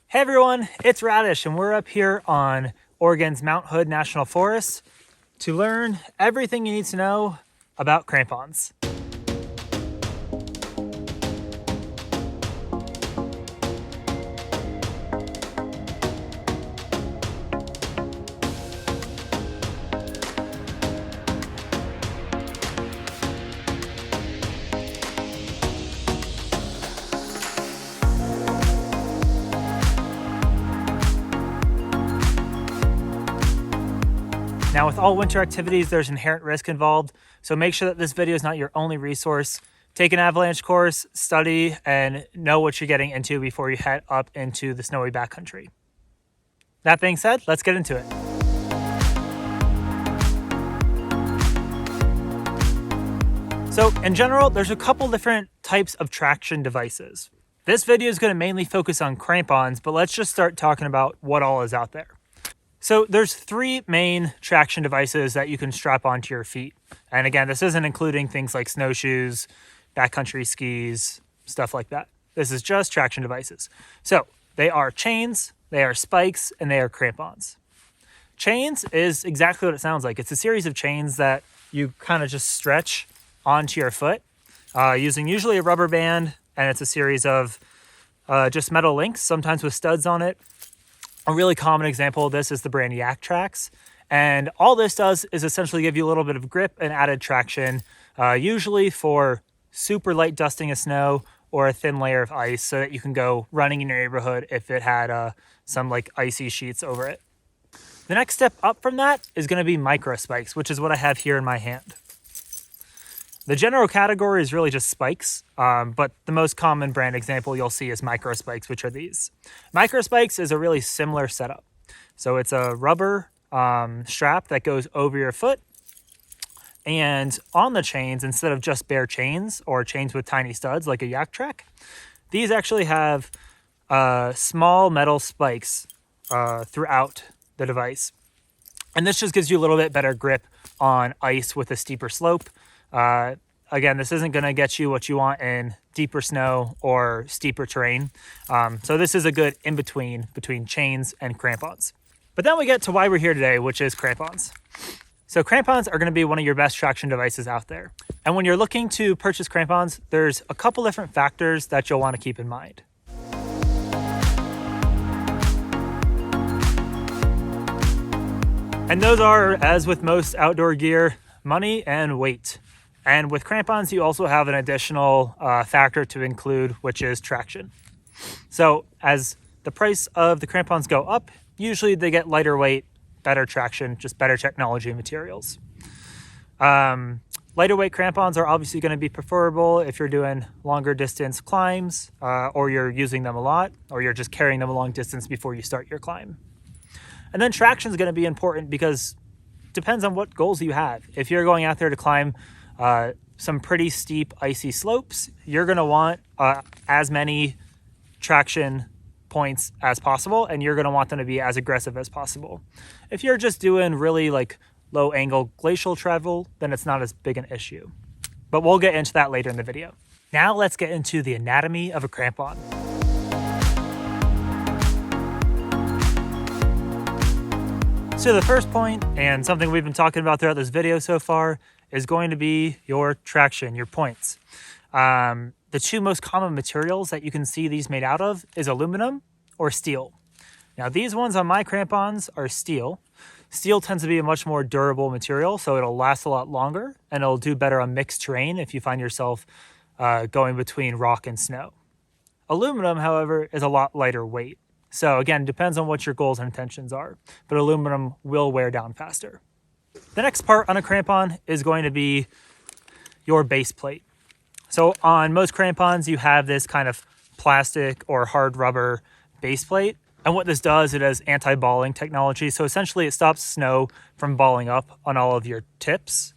Hey everyone, it's Radish and we're up here on Oregon's Mount Hood National Forest to learn everything you need to know about crampons. Now, with all winter activities, there's inherent risk involved, so make sure that this video is not your only resource. Take an avalanche course, study, and know what you're getting into before you head up into the snowy backcountry. That being said, let's get into it. So, in general, there's a couple different types of traction devices. This video is going to mainly focus on crampons, but let's just start talking about what all is out there. So there's three main traction devices that you can strap onto your feet. And again, this isn't including things like snowshoes, backcountry skis, stuff like that. This is just traction devices. So they are chains, they are spikes, and they are crampons. Chains is exactly what it sounds like. It's a series of chains that you kind of just stretch onto your foot using usually a rubber band, and it's a series of just metal links, sometimes with studs on it. A really common example of this is the brand Yaktrax. And all this does is essentially give you a little bit of grip and added traction, usually for super light dusting of snow or a thin layer of ice so that you can go running in your neighborhood if it had some like icy sheets over it. The next step up from that is going to be Microspikes, which is what I have here in my hand. The general category is really just spikes, but the most common brand example you'll see is Microspikes, which are these. Microspikes is a really similar setup. So it's a rubber strap that goes over your foot, and on the chains, instead of just bare chains or chains with tiny studs like a Yaktrax, these actually have small metal spikes throughout the device. And this just gives you a little bit better grip on ice with a steeper slope. Again, this isn't going to get you what you want in deeper snow or steeper terrain. So this is a good in-between between chains and crampons. But then we get to why we're here today, which is crampons. So crampons are going to be one of your best traction devices out there. And when you're looking to purchase crampons, there's a couple different factors that you'll want to keep in mind. And those are, as with most outdoor gear, money and weight. And with crampons, you also have an additional factor to include, which is traction. So as the price of the crampons go up, usually they get lighter weight, better traction, just better technology and materials. Lighter weight crampons are obviously going to be preferable if you're doing longer distance climbs, or you're using them a lot, or you're just carrying them a long distance before you start your climb. And then traction is going to be important because it depends on what goals you have. If you're going out there to climb some pretty steep icy slopes, you're going to want as many traction points as possible, and you're going to want them to be as aggressive as possible. If you're just doing really like low angle glacial travel, then it's not as big an issue. But we'll get into that later in the video. Now let's get into the anatomy of a crampon. So the first point, and something we've been talking about throughout this video so far, is going to be your traction, your points. The two most common materials that you can see these made out of is aluminum or steel. Now these ones on my crampons are steel. Steel tends to be a much more durable material, so it'll last a lot longer, and it'll do better on mixed terrain if you find yourself going between rock and snow. Aluminum, however, is a lot lighter weight. So again, depends on what your goals and intentions are, but aluminum will wear down faster. The next part on a crampon is going to be your base plate. So on most crampons, you have this kind of plastic or hard rubber base plate. And what this does, it has anti-balling technology. So essentially it stops snow from balling up on all of your tips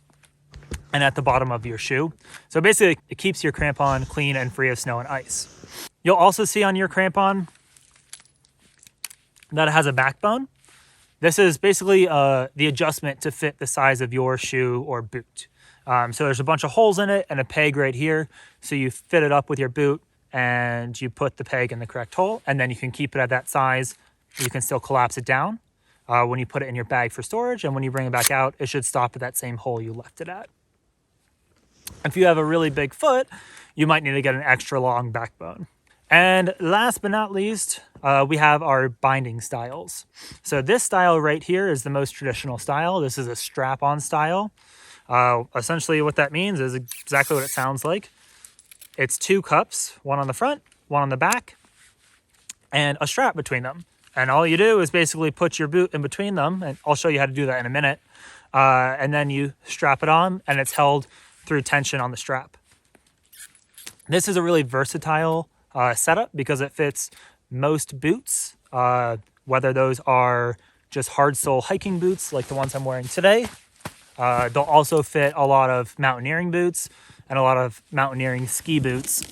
and at the bottom of your shoe. So basically it keeps your crampon clean and free of snow and ice. You'll also see on your crampon that it has a backbone. This is basically the adjustment to fit the size of your shoe or boot. So there's a bunch of holes in it and a peg right here. So you fit it up with your boot and you put the peg in the correct hole, and then you can keep it at that size. You can still collapse it down when you put it in your bag for storage, and when you bring it back out, it should stop at that same hole you left it at. If you have a really big foot, you might need to get an extra long backbone. And last but not least, we have our binding styles. So this style right here is the most traditional style. This is a strap-on style. Essentially what that means is exactly what it sounds like. It's 2 cups, one on the front, one on the back, and a strap between them. And all you do is basically put your boot in between them, and I'll show you how to do that in a minute. And then you strap it on, and it's held through tension on the strap. This is a really versatile setup because it fits most boots, whether those are just hard sole hiking boots like the ones I'm wearing today. They'll also fit a lot of mountaineering boots and a lot of mountaineering ski boots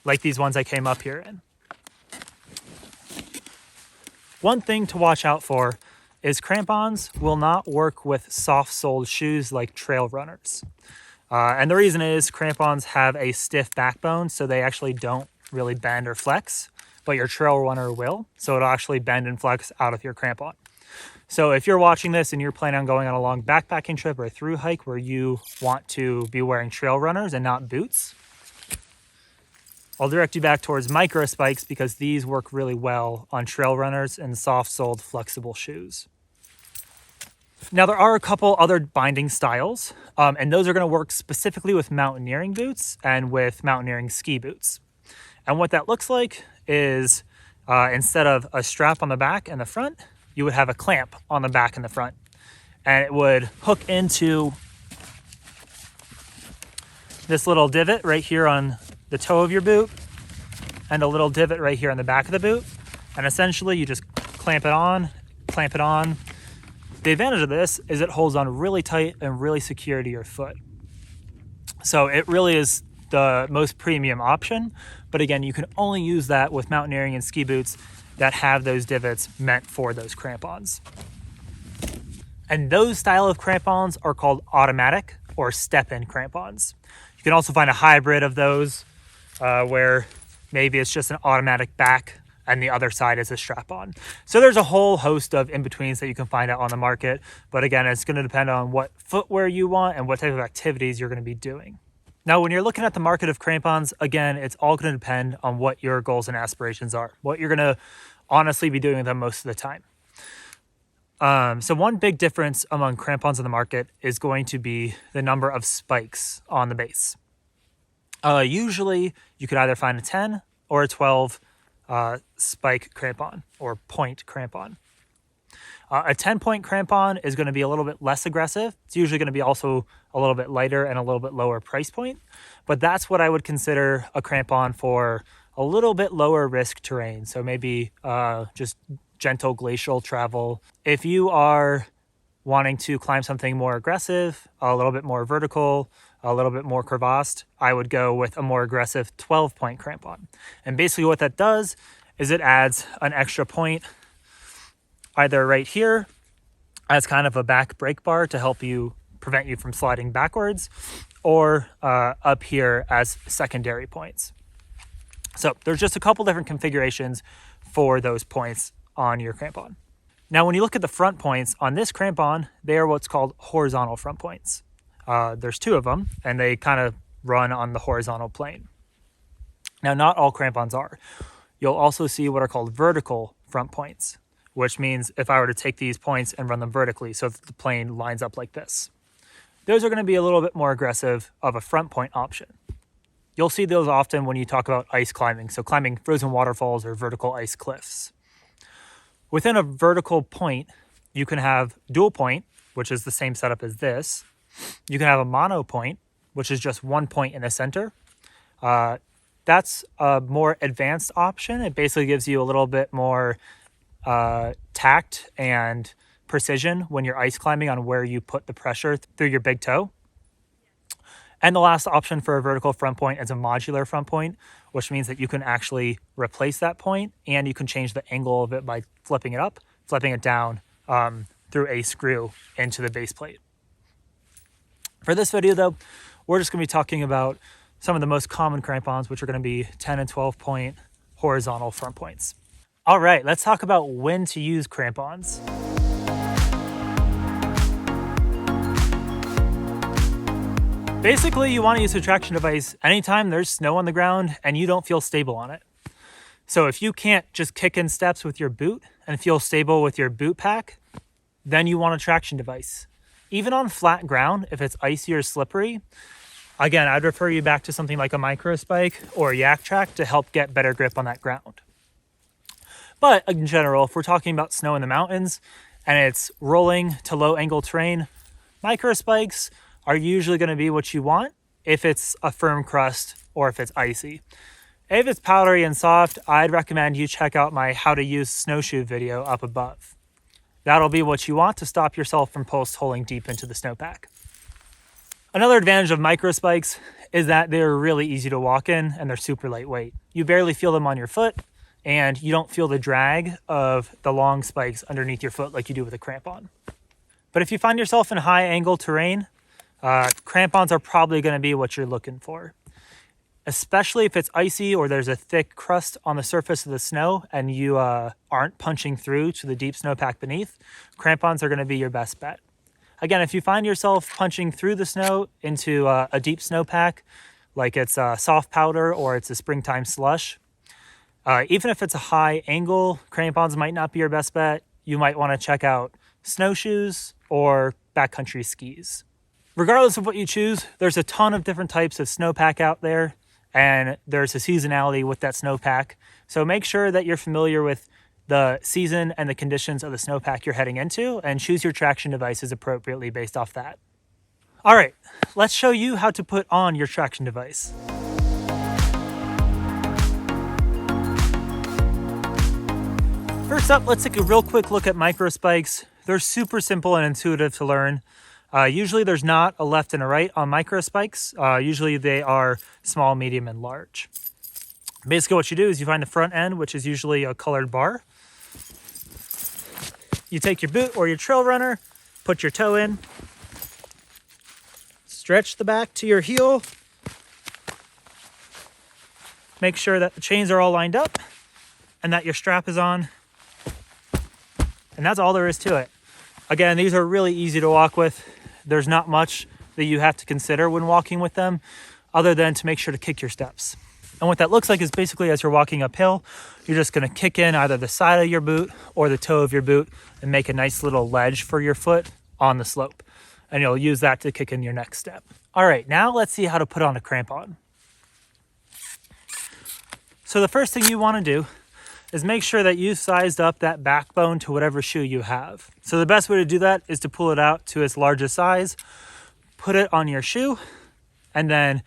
like these ones I came up here in. One thing to watch out for is crampons will not work with soft-soled shoes like trail runners. And the reason is crampons have a stiff backbone, so they actually don't really bend or flex, but your trail runner will, so it'll actually bend and flex out of your crampon. So if you're watching this and you're planning on going on a long backpacking trip or a through hike where you want to be wearing trail runners and not boots, I'll direct you back towards Microspikes because these work really well on trail runners and soft-soled flexible shoes. Now there are a couple other binding styles, and those are going to work specifically with mountaineering boots and with mountaineering ski boots. And what that looks like is instead of a strap on the back and the front, you would have a clamp on the back and the front. And it would hook into this little divot right here on the toe of your boot and a little divot right here on the back of the boot. And essentially you just clamp it on. The advantage of this is it holds on really tight and really secure to your foot. So it really is the most premium option. But again, you can only use that with mountaineering and ski boots that have those divots meant for those crampons. And those style of crampons are called automatic or step-in crampons. You can also find a hybrid of those where maybe it's just an automatic back and the other side is a strap-on. So there's a whole host of in-betweens that you can find out on the market. But again, it's going to depend on what footwear you want and what type of activities you're going to be doing. Now, when you're looking at the market of crampons, again, it's all going to depend on what your goals and aspirations are, what you're going to honestly be doing with them most of the time. So one big difference among crampons in the market is going to be the number of spikes on the base. Usually, you could either find a 10 or a 12 spike crampon or point crampon. A 10-point crampon is going to be a little bit less aggressive. It's usually going to be also a little bit lighter and a little bit lower price point. But that's what I would consider a crampon for a little bit lower risk terrain. So maybe just gentle glacial travel. If you are wanting to climb something more aggressive, a little bit more vertical, a little bit more crevassed, I would go with a more aggressive 12-point crampon. And basically what that does is it adds an extra point either right here as kind of a back brake bar to help you prevent you from sliding backwards, or up here as secondary points. So there's just a couple different configurations for those points on your crampon. Now, when you look at the front points on this crampon, they are what's called horizontal front points. There's 2 of them, and they kind of run on the horizontal plane. Now, not all crampons are. You'll also see what are called vertical front points, which means if I were to take these points and run them vertically so that the plane lines up like this, those are going to be a little bit more aggressive of a front point option. You'll see those often when you talk about ice climbing, so climbing frozen waterfalls or vertical ice cliffs. Within a vertical point, you can have dual point, which is the same setup as this. You can have a mono point, which is just one point in the center. That's a more advanced option. It basically gives you a little bit more tact and precision when you're ice climbing on where you put the pressure through your big toe. And the last option for a vertical front point is a modular front point, which means that you can actually replace that point and you can change the angle of it by flipping it up, flipping it down through a screw into the base plate. For this video though, we're just going to be talking about some of the most common crampons, which are going to be 10 and 12 point horizontal front points. All right, let's talk about when to use crampons. Basically, you want to use a traction device anytime there's snow on the ground and you don't feel stable on it. So if you can't just kick in steps with your boot and feel stable with your boot pack, then you want a traction device. Even on flat ground, if it's icy or slippery, again, I'd refer you back to something like a Microspike or a Yaktrax to help get better grip on that ground. But in general, if we're talking about snow in the mountains and it's rolling to low angle terrain, Microspikes are usually going to be what you want if it's a firm crust or if it's icy. If it's powdery and soft, I'd recommend you check out my how to use snowshoe video up above. That'll be what you want to stop yourself from post holing deep into the snowpack. Another advantage of Microspikes is that they're really easy to walk in and they're super lightweight. You barely feel them on your foot and you don't feel the drag of the long spikes underneath your foot like you do with a crampon. But if you find yourself in high angle terrain, crampons are probably going to be what you're looking for, especially if it's icy or there's a thick crust on the surface of the snow and you aren't punching through to the deep snowpack beneath. Crampons are going to be your best bet. Again, if you find yourself punching through the snow into a deep snowpack, like it's a soft powder or it's a springtime slush, even if it's a high angle, crampons might not be your best bet. You might want to check out snowshoes or backcountry skis. Regardless of what you choose, there's a ton of different types of snowpack out there, and there's a seasonality with that snowpack. So make sure that you're familiar with the season and the conditions of the snowpack you're heading into and choose your traction devices appropriately based off that. All right, let's show you how to put on your traction device. First up, let's take a real quick look at Microspikes. They're super simple and intuitive to learn. Usually there's not a left and a right on Microspikes. Usually they are small, medium, and large. Basically what you do is you find the front end, which is usually a colored bar. You take your boot or your trail runner, put your toe in, stretch the back to your heel, make sure that the chains are all lined up and that your strap is on. And that's all there is to it. Again, these are really easy to walk with. There's not much that you have to consider when walking with them other than to make sure to kick your steps. And what that looks like is basically as you're walking uphill, you're just going to kick in either the side of your boot or the toe of your boot and make a nice little ledge for your foot on the slope. And you'll use that to kick in your next step. All right, now let's see how to put on a crampon. So the first thing you want to do is make sure that you've sized up that backbone to whatever shoe you have. So the best way to do that is to pull it out to its largest size, put it on your shoe, and then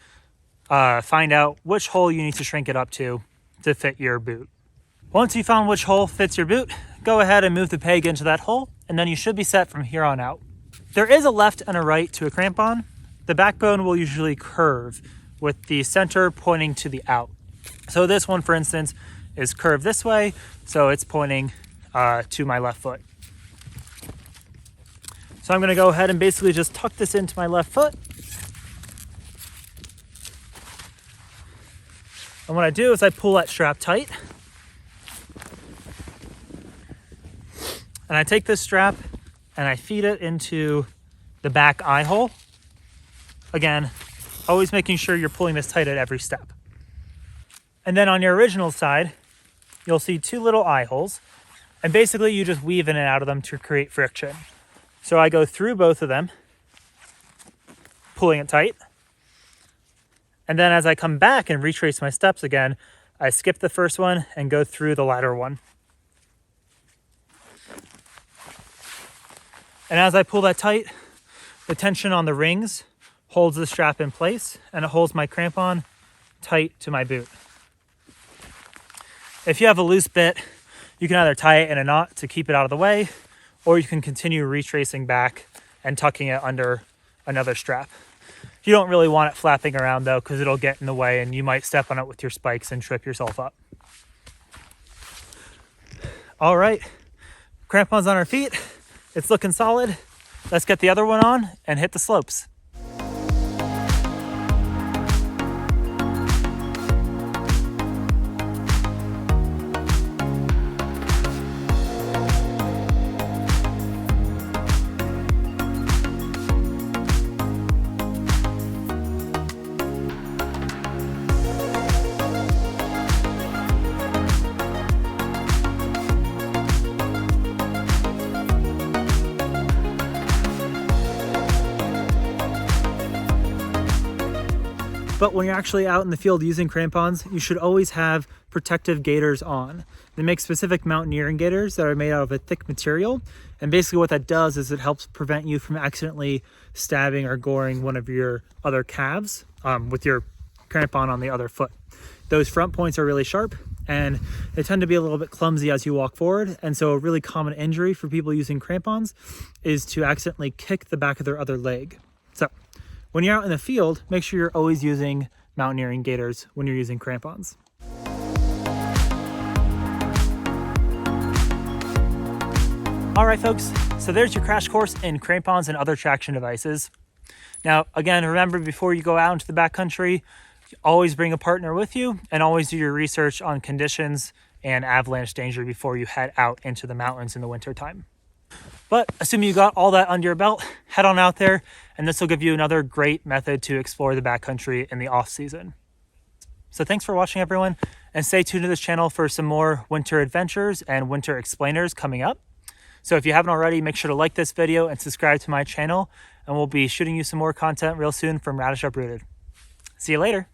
find out which hole you need to shrink it up to fit your boot. Once you found which hole fits your boot, go ahead and move the peg into that hole, and then you should be set from here on out. There is a left and a right to a crampon. The backbone will usually curve with the center pointing to the out. So this one, for instance, is curved this way, so it's pointing to my left foot. So I'm going to go ahead and basically just tuck this into my left foot. And what I do is I pull that strap tight. And I take this strap and I feed it into the back eye hole. Again, always making sure you're pulling this tight at every step. And then on your original side, you'll see two little eye holes. And basically you just weave in and out of them to create friction. So I go through both of them, pulling it tight. And then as I come back and retrace my steps again, I skip the first one and go through the latter one. And as I pull that tight, the tension on the rings holds the strap in place and it holds my crampon tight to my boot. If you have a loose bit, you can either tie it in a knot to keep it out of the way, or you can continue retracing back and tucking it under another strap. You don't really want it flapping around though, because it'll get in the way and you might step on it with your spikes and trip yourself up. All right, crampons on our feet. It's looking solid. Let's get the other one on and hit the slopes. But when you're actually out in the field using crampons, you should always have protective gaiters on. They make specific mountaineering gaiters that are made out of a thick material. And basically what that does is it helps prevent you from accidentally stabbing or goring one of your other calves with your crampon on the other foot. Those front points are really sharp and they tend to be a little bit clumsy as you walk forward. And so a really common injury for people using crampons is to accidentally kick the back of their other leg. So when you're out in the field, make sure you're always using mountaineering gaiters when you're using crampons. All right, folks, so there's your crash course in crampons and other traction devices. Now, again, remember, before you go out into the backcountry, always bring a partner with you and always do your research on conditions and avalanche danger before you head out into the mountains in the wintertime. But assuming you got all that under your belt, head on out there, and this will give you another great method to explore the backcountry in the off season. So thanks for watching, everyone, and stay tuned to this channel for some more winter adventures and winter explainers coming up. So if you haven't already, make sure to like this video and subscribe to my channel, and we'll be shooting you some more content real soon from Radish Uprooted. See you later.